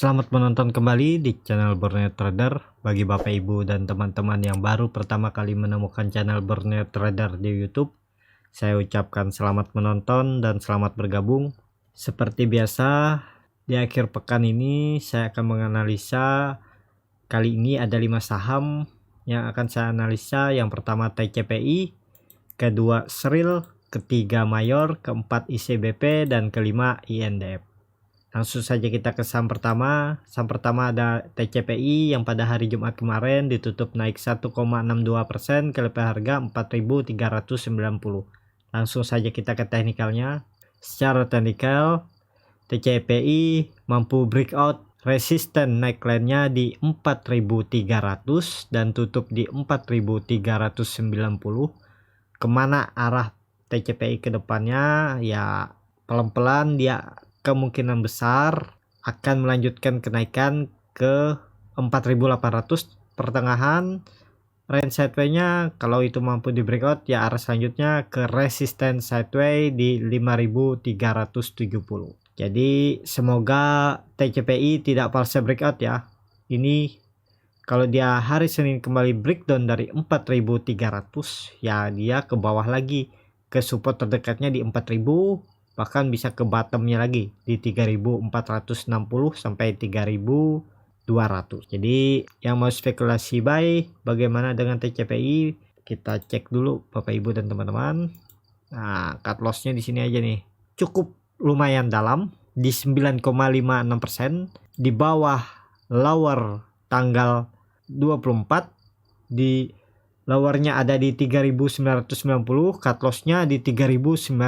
Selamat menonton kembali di channel Borneo Trader. Bagi Bapak Ibu dan teman-teman yang baru pertama kali menemukan channel Borneo Trader di YouTube, saya ucapkan selamat menonton dan selamat bergabung. Seperti biasa, di akhir pekan ini saya akan menganalisa. Kali ini ada 5 saham yang akan saya analisa. Yang pertama TCPI, kedua Sril, ketiga Mayor, keempat ICBP, dan kelima INDF. Langsung saja kita ke saham pertama. Saham pertama ada TCPI yang pada hari Jumat kemarin ditutup naik 1,62% ke level harga 4.390. Langsung saja kita ke teknikalnya. Secara teknikal, TCPI mampu breakout resisten neckline-nya di 4.300 dan tutup di 4.390. Kemana arah TCPI ke depannya? Ya pelan-pelan dia kemungkinan besar akan melanjutkan kenaikan ke 4.800 pertengahan. Range sideway-nya kalau itu mampu di breakout ya arah selanjutnya ke resisten sideway di 5.370. Jadi semoga TCPI tidak palsu breakout ya. Ini kalau dia hari Senin kembali breakdown dari 4.300 ya dia ke bawah lagi ke support terdekatnya di 4.000, bahkan bisa ke bottomnya lagi di 3.460 sampai 3.200. Jadi yang mau spekulasi buy bagaimana dengan TCPI, kita cek dulu Bapak Ibu dan teman-teman. Nah, cut lossnya di sini aja nih, cukup lumayan dalam di 9,56%, di bawah lower tanggal 24, di lowernya ada di 3.990, cut lossnya di 3.970,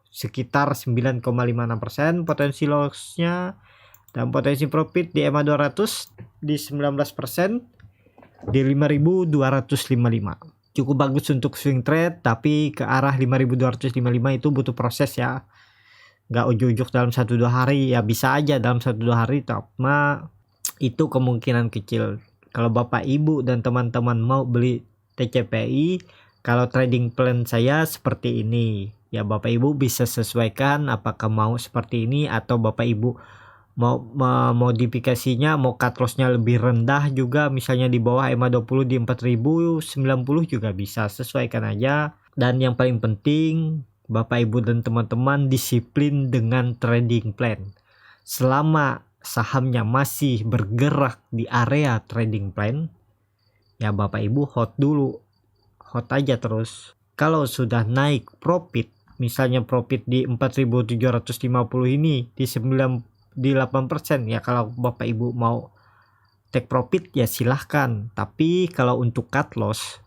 sekitar 9,56% potensi lossnya, dan potensi profit di EMA 200 di 19% di 5.255. Cukup bagus untuk swing trade, tapi ke arah 5.255 itu butuh proses ya, nggak ujuk-ujuk dalam 1-2 hari ya, bisa aja dalam 1-2 hari, tapi itu kemungkinan kecil. Kalau Bapak Ibu dan teman-teman mau beli TCPI, kalau trading plan saya seperti ini ya, Bapak Ibu bisa sesuaikan apakah mau seperti ini atau Bapak Ibu mau modifikasinya, mau cut lossnya lebih rendah juga, misalnya di bawah EMA 20 di 4.090 juga bisa, sesuaikan aja. Dan yang paling penting Bapak Ibu dan teman-teman disiplin dengan trading plan. Selama sahamnya masih bergerak di area trading plan ya Bapak Ibu hold dulu, hold aja terus. Kalau sudah naik profit, misalnya profit di 4.750 ini di 8% ya, kalau Bapak Ibu mau take profit ya silahkan, tapi kalau untuk cut loss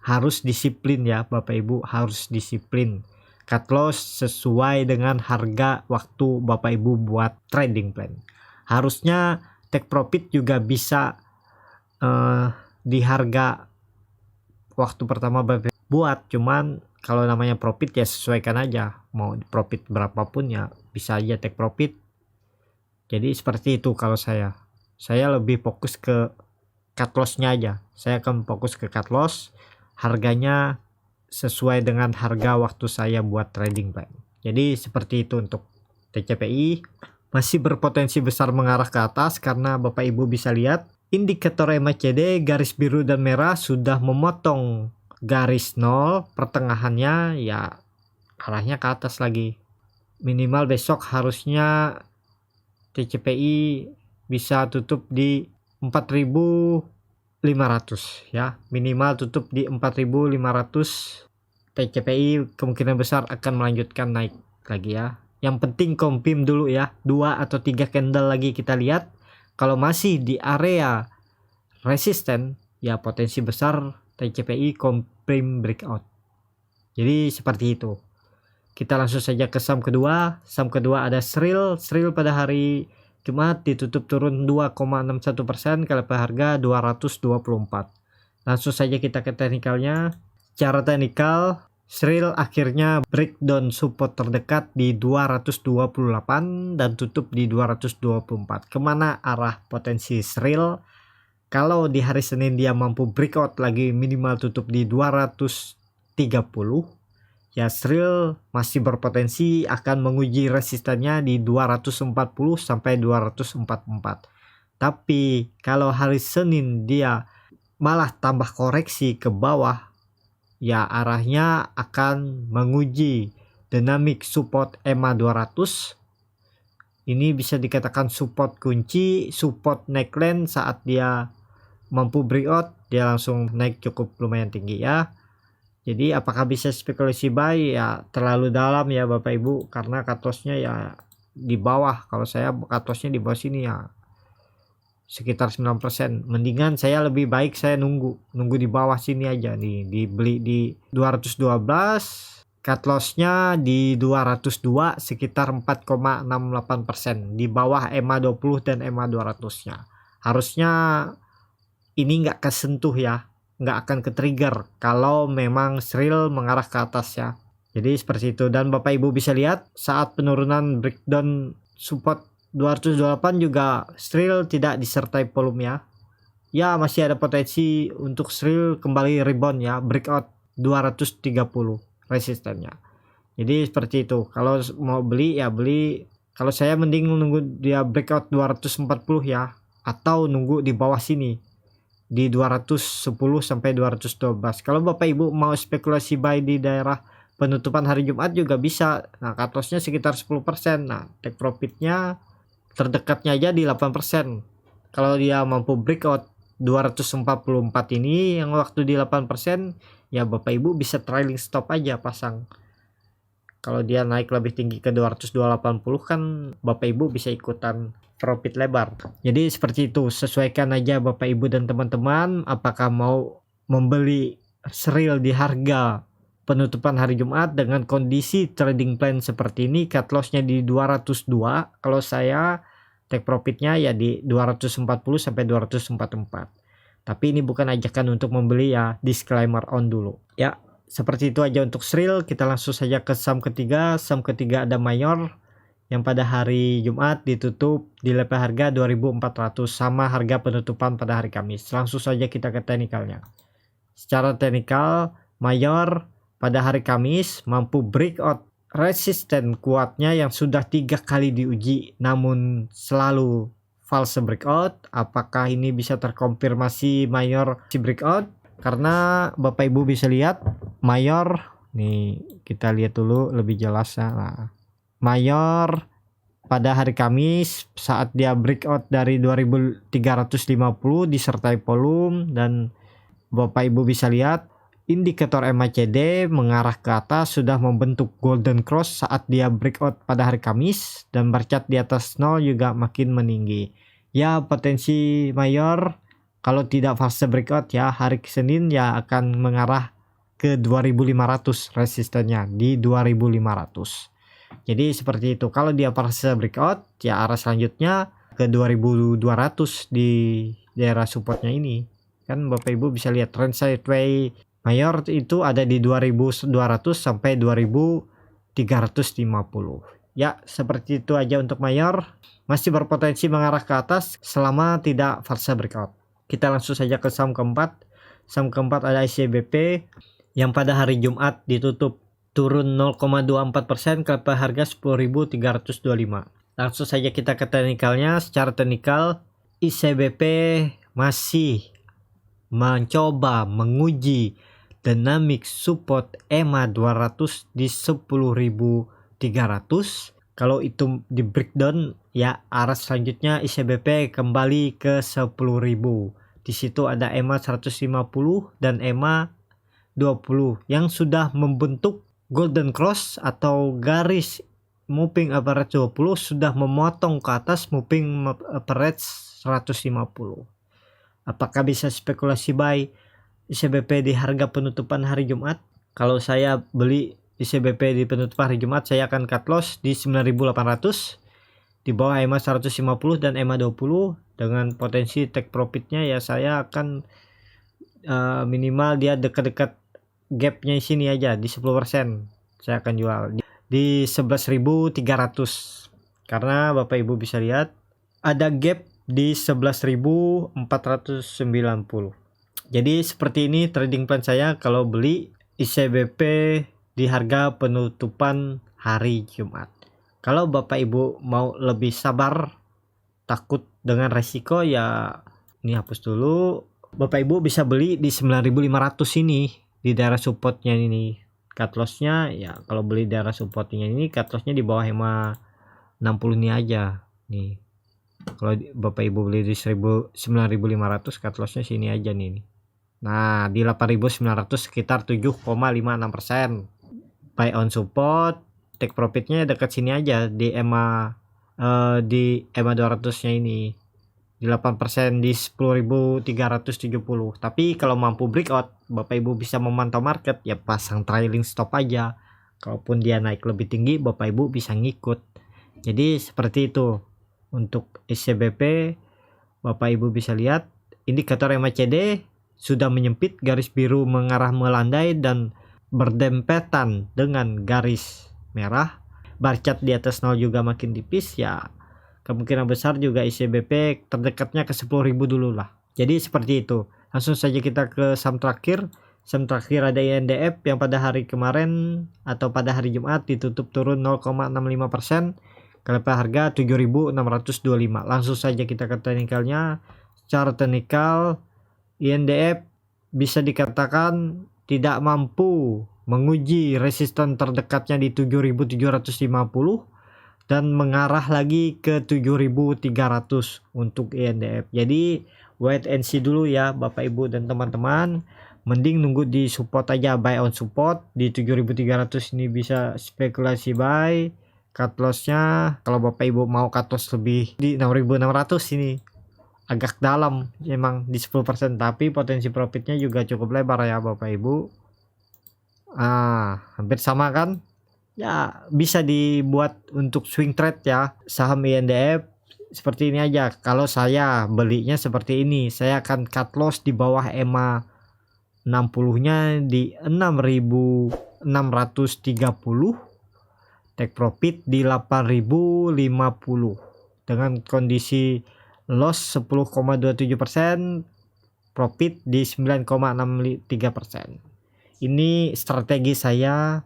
harus disiplin ya Bapak Ibu, harus disiplin cut loss sesuai dengan harga waktu Bapak Ibu buat trading plan. Harusnya take profit juga bisa di harga waktu pertama Bapak buat, cuman kalau namanya profit ya sesuaikan aja, mau profit berapapun ya bisa aja take profit. Jadi seperti itu. Kalau saya lebih fokus ke cut loss-nya aja, saya akan fokus ke cut loss, harganya sesuai dengan harga waktu saya buat trading plan. Jadi seperti itu untuk TCPI. Masih berpotensi besar mengarah ke atas karena Bapak Ibu bisa lihat indikator MACD garis biru dan merah sudah memotong garis 0, pertengahannya ya arahnya ke atas lagi. Minimal besok harusnya TCPI bisa tutup di 4.500 ya, minimal tutup di 4.500. TCPI kemungkinan besar akan melanjutkan naik lagi ya. Yang penting confirm dulu ya, 2 atau 3 candle lagi kita lihat. Kalau masih di area resisten ya potensi besar TCPI confirm breakout. Jadi seperti itu. Kita langsung saja ke saham kedua. Saham kedua ada Sril. Sril pada hari Jumat ditutup turun 2,61% ke level harga 224. Langsung saja kita ke teknikalnya. Secara teknikal, Sril akhirnya breakdown support terdekat di 228 dan tutup di 224. Kemana arah potensi Sril? Kalau di hari Senin dia mampu breakout lagi, minimal tutup di 230 ya Sril masih berpotensi akan menguji resistennya di 240 sampai 244. Tapi kalau hari Senin dia malah tambah koreksi ke bawah, ya arahnya akan menguji dynamic support EMA 200. Ini bisa dikatakan support kunci, support neckline. Saat dia mampu breakout, dia langsung naik cukup lumayan tinggi ya. Jadi apakah bisa spekulasi buy? Ya terlalu dalam ya Bapak Ibu, karena cut loss-nya ya di bawah. Kalau saya cut loss-nya di bawah sini ya sekitar 9%. Mendingan saya lebih baik saya nunggu di bawah sini aja nih, dibeli di 212, cut loss-nya di 202 sekitar 4,68%, di bawah EMA 20 dan EMA 200-nya. Harusnya ini nggak kesentuh ya, nggak akan ke trigger kalau memang Sril mengarah ke atas ya. Jadi seperti itu. Dan Bapak Ibu bisa lihat saat penurunan breakdown support 228 juga Sril tidak disertai volume ya. Ya masih ada potensi untuk Sril kembali rebound ya, breakout 230 resistennya. Jadi seperti itu. Kalau mau beli ya beli. Kalau saya mending nunggu dia breakout 240 ya, atau nunggu di bawah sini di 210 sampai 212. Kalau Bapak Ibu mau spekulasi buy di daerah penutupan hari Jumat juga bisa. Nah, cut loss-nya sekitar 10%. Nah, take profitnya terdekatnya aja di 8%. Kalau dia mampu breakout 244 ini yang waktu di 8%, ya Bapak Ibu bisa trailing stop aja pasang. Kalau dia naik lebih tinggi ke 280 kan Bapak Ibu bisa ikutan profit lebar. Jadi seperti itu, sesuaikan aja Bapak Ibu dan teman-teman apakah mau membeli Sril di harga penutupan hari Jumat dengan kondisi trading plan seperti ini, cut loss-nya di 202. Kalau saya take profitnya ya di 240 sampai 244. Tapi ini bukan ajakan untuk membeli ya, disclaimer on dulu. Ya, seperti itu aja untuk Sril. Kita langsung saja ke saham ketiga. Saham ketiga ada Mayor yang pada hari Jumat ditutup di level harga 2.400 sama harga penutupan pada hari Kamis. Langsung saja kita ke teknikalnya. Secara teknikal, Mayor pada hari Kamis mampu breakout resisten kuatnya yang sudah 3 kali diuji namun selalu false breakout. Apakah ini bisa terkonfirmasi Mayor si breakout? Karena Bapak Ibu bisa lihat Mayor nih, kita lihat dulu lebih jelas ya. Nah, Mayor pada hari Kamis saat dia breakout dari 2350 disertai volume, dan Bapak Ibu bisa lihat indikator MACD mengarah ke atas sudah membentuk golden cross saat dia breakout pada hari Kamis, dan bercat di atas 0 juga makin meninggi. Ya, potensi Mayor kalau tidak fase breakout ya hari Senin ya akan mengarah ke 2500 resistennya di 2500. Jadi seperti itu. Kalau dia fase breakout ya arah selanjutnya ke 2200 di daerah supportnya ini. Kan Bapak Ibu bisa lihat trend sideways Mayor itu ada di 2200 sampai 2350. Ya, seperti itu aja untuk Mayor. Masih berpotensi mengarah ke atas selama tidak fase breakout. Kita langsung saja ke saham keempat. Saham keempat ada ICBP yang pada hari Jumat ditutup turun 0,24% ke harga 10.325. Langsung saja kita ke teknikalnya. Secara teknikal, ICBP masih mencoba menguji dynamic support EMA 200 di 10.300. Kalau itu di breakdown ya arah selanjutnya ICBP kembali ke 10.000. Di situ ada EMA 150 dan EMA 20 yang sudah membentuk golden cross atau garis moving average 20 sudah memotong ke atas moving average 150. Apakah bisa spekulasi buy ICBP di harga penutupan hari Jumat? Kalau saya beli ICBP di penutupan hari Jumat, saya akan cut loss di 9.800 di bawah EMA 150 dan EMA 20. Dengan potensi take profitnya ya saya akan minimal dia dekat-dekat gapnya sini aja di 10%. Saya akan jual di 11.300 karena Bapak Ibu bisa lihat ada gap di 11.490. Jadi seperti ini trading plan saya kalau beli ICBP di harga penutupan hari Jumat. Kalau Bapak Ibu mau lebih sabar, takut dengan resiko, ya ini hapus dulu. Bapak Ibu bisa beli di 9.500 ini, di daerah supportnya ini. Cut lossnya ya, kalau beli daerah supportnya ini cut lossnya di bawah EMA 60 ini aja nih. Kalau Bapak Ibu beli di 9.500, cut lossnya sini aja nih. Nah, di 8.900 sekitar 7,56%. Buy on support, take profitnya dekat sini aja di EMA 200-nya ini. Di 8% di 10.370. Tapi kalau mampu breakout, Bapak Ibu bisa memantau market, ya pasang trailing stop aja. Kalaupun dia naik lebih tinggi, Bapak Ibu bisa ngikut. Jadi seperti itu. Untuk ICBP, Bapak Ibu bisa lihat indikator MACD sudah menyempit, garis biru mengarah melandai dan berdempetan dengan garis merah. Bar chart di atas 0 juga makin tipis, ya kemungkinan besar juga ICBP terdekatnya ke 10.000 dulu lah. Jadi seperti itu. Langsung saja kita ke saham terakhir. Saham terakhir ada INDF yang pada hari kemarin atau pada hari Jumat ditutup turun 0,65%. KLP harga 7.625. Langsung saja kita ke teknikalnya. Secara teknikal, INDF bisa dikatakan tidak mampu menguji resisten terdekatnya di 7.750 dan mengarah lagi ke 7.300 untuk INDF. Jadi wait and see dulu ya Bapak Ibu dan teman-teman. Mending nunggu di support aja, buy on support di 7.300 ini bisa spekulasi buy. Cut lossnya kalau Bapak Ibu mau cut loss lebih di 6.600 ini agak dalam emang di 10%, tapi potensi profitnya juga cukup lebar ya Bapak Ibu. Hampir sama kan? Ya bisa dibuat untuk swing trade ya. Saham INDF seperti ini aja. Kalau saya belinya seperti ini, saya akan cut loss di bawah EMA 60 nya di 6.630, take profit di 8.050 dengan kondisi loss 10,27%, profit di 9,63%. Ini strategi saya.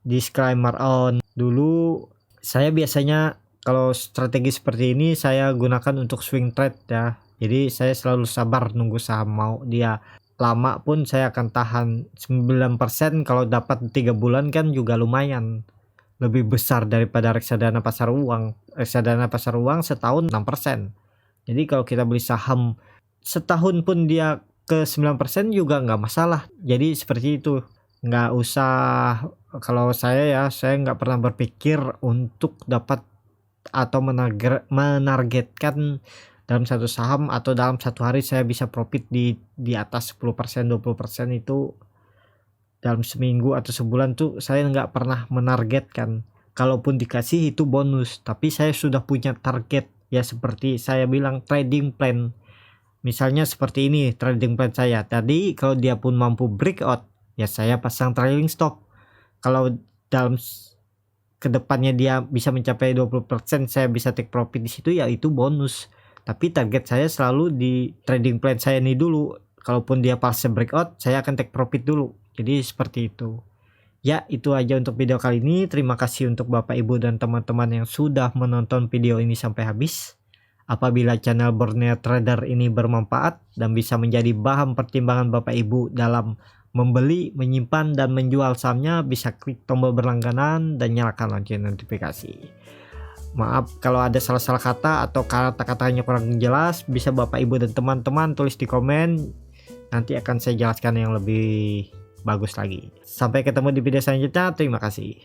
Disclaimer on dulu, saya biasanya kalau strategi seperti ini saya gunakan untuk swing trade ya. Jadi saya selalu sabar nunggu saham, mau dia lama pun saya akan tahan. 9% kalau dapat 3 bulan kan juga lumayan, lebih besar daripada reksadana pasar uang. Reksadana pasar uang setahun 6%. Jadi kalau kita beli saham setahun pun dia ke 9% juga nggak masalah. Jadi seperti itu, nggak usah. Kalau saya nggak pernah berpikir untuk dapat atau menargetkan dalam satu saham atau dalam satu hari saya bisa profit di atas 10%, 20% itu dalam seminggu atau sebulan tuh saya nggak pernah menargetkan. Kalaupun dikasih itu bonus, tapi saya sudah punya target ya, seperti saya bilang trading plan. Misalnya seperti ini trading plan saya tadi, kalau dia pun mampu breakout ya saya pasang trailing stop. Kalau dalam kedepannya dia bisa mencapai 20%, saya bisa take profit di situ, ya itu bonus. Tapi target saya selalu di trading plan saya ini dulu. Kalaupun dia fase breakout, saya akan take profit dulu. Jadi seperti itu. Ya, itu aja untuk video kali ini. Terima kasih untuk Bapak Ibu dan teman-teman yang sudah menonton video ini sampai habis. Apabila channel Borneo Trader ini bermanfaat dan bisa menjadi bahan pertimbangan Bapak Ibu dalam membeli, menyimpan, dan menjual sahamnya, bisa klik tombol berlangganan dan nyalakan lonceng notifikasi. Maaf kalau ada salah-salah kata atau kata-katanya kurang jelas, bisa Bapak Ibu dan teman-teman tulis di komen, nanti akan saya jelaskan yang lebih bagus lagi. Sampai ketemu di video selanjutnya, terima kasih.